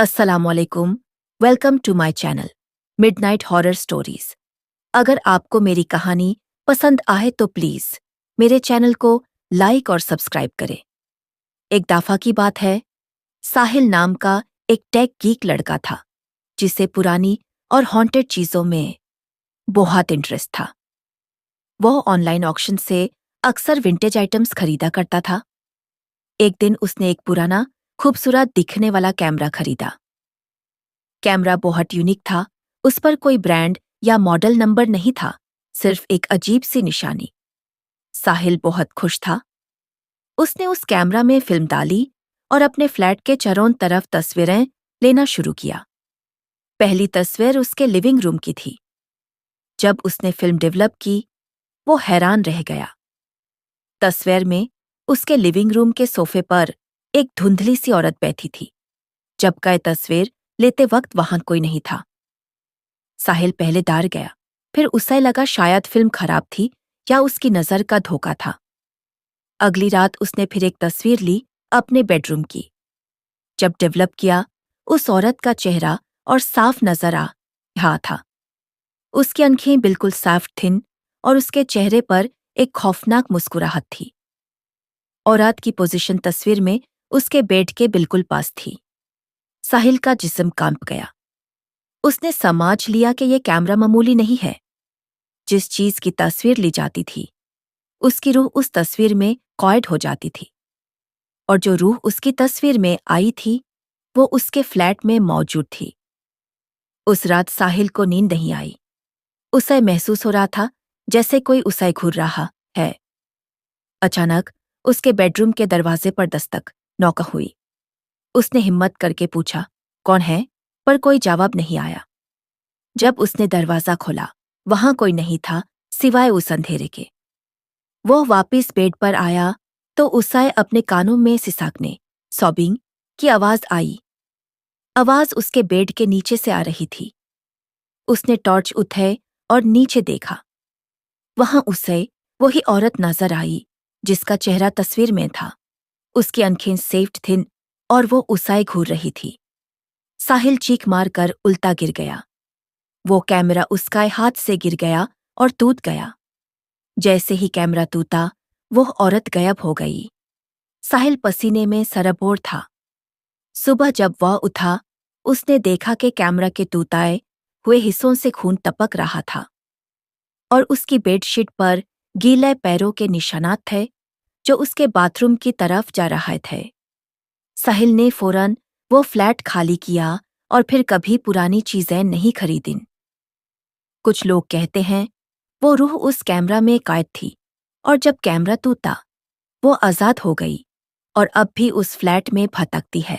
अस्सलामुअलैकुम। Welcome to my channel midnight horror stories. अगर आपको मेरी कहानी पसंद आए तो प्लीज मेरे चैनल को लाइक और सब्सक्राइब करें। एक दफा की बात है, साहिल नाम का एक टेक गीक लड़का था जिसे पुरानी और हॉन्टेड चीजों में बहुत इंटरेस्ट था। वो ऑनलाइन ऑक्शन से अक्सर विंटेज आइटम्स खरीदा करता था। एक दिन उसने एक पुराना खूबसूरत दिखने वाला कैमरा खरीदा। कैमरा बहुत यूनिक था। उस पर कोई ब्रांड या मॉडल नंबर नहीं था, सिर्फ एक अजीब सी निशानी। साहिल बहुत खुश था। उसने उस कैमरा में फिल्म डाली और अपने फ्लैट के चारों तरफ तस्वीरें लेना शुरू किया। पहली तस्वीर उसके लिविंग रूम की थी। जब उसने फिल्म डेवलप की, वो हैरान रह गया। तस्वीर में उसके लिविंग रूम के सोफे पर एक धुंधली सी औरत बैठी थी, जबकि तस्वीर लेते वक्त वहां कोई नहीं था। साहिल पहले डर गया, फिर उसे लगा शायद फिल्म खराब थी या उसकी नजर का धोखा था। अगली रात उसने फिर एक तस्वीर ली अपने बेडरूम की। जब डेवलप किया, उस औरत का चेहरा और साफ नजर आ रहा था। उसकी आंखें बिल्कुल साफ थीं और उसके चेहरे पर एक खौफनाक मुस्कुराहट थी। औरत की पोजीशन तस्वीर में उसके बेड के बिल्कुल पास थी। साहिल का जिस्म कांप गया। उसने समझ लिया कि यह कैमरा मामूली नहीं है। जिस चीज की तस्वीर ली जाती थी, उसकी रूह उस तस्वीर में कैद हो जाती थी, और जो रूह उसकी तस्वीर में आई थी, वो उसके फ्लैट में मौजूद थी। उस रात साहिल को नींद नहीं आई। उसे महसूस हो रहा था जैसे कोई उसे घूर रहा है। अचानक उसके बेडरूम के दरवाजे पर दस्तक नॉक हुई। उसने हिम्मत करके पूछा, कौन है? पर कोई जवाब नहीं आया। जब उसने दरवाजा खोला, वहां कोई नहीं था सिवाय उस अंधेरे के। वो वापस बेड पर आया तो उसे अपने कानों में सिसकने, सॉबिंग की आवाज आई। आवाज उसके बेड के नीचे से आ रही थी। उसने टॉर्च उठाई और नीचे देखा। वहां उसे वही औरत नजर आई जिसका चेहरा तस्वीर में था। उसकी आंखें सेफ्ट थीं और वो उसे घूर रही थी। साहिल चीख मारकर उल्टा गिर गया। वो कैमरा उसके हाथ से गिर गया और टूट गया। जैसे ही कैमरा टूटा, वो औरत गायब हो गई। साहिल पसीने में सराबोर था। सुबह जब वह उठा, उसने देखा कि कैमरा के टूटे हुए हिस्सों से खून टपक रहा था और उसकी बेडशीट पर गीले पैरों के निशानात थे जो उसके बाथरूम की तरफ जा रहे थे। साहिल ने फौरन वो फ्लैट खाली किया और फिर कभी पुरानी चीजें नहीं खरीदीं। कुछ लोग कहते हैं वो रूह उस कैमरा में कैद थी, और जब कैमरा टूटा, वो आजाद हो गई और अब भी उस फ्लैट में भटकती है।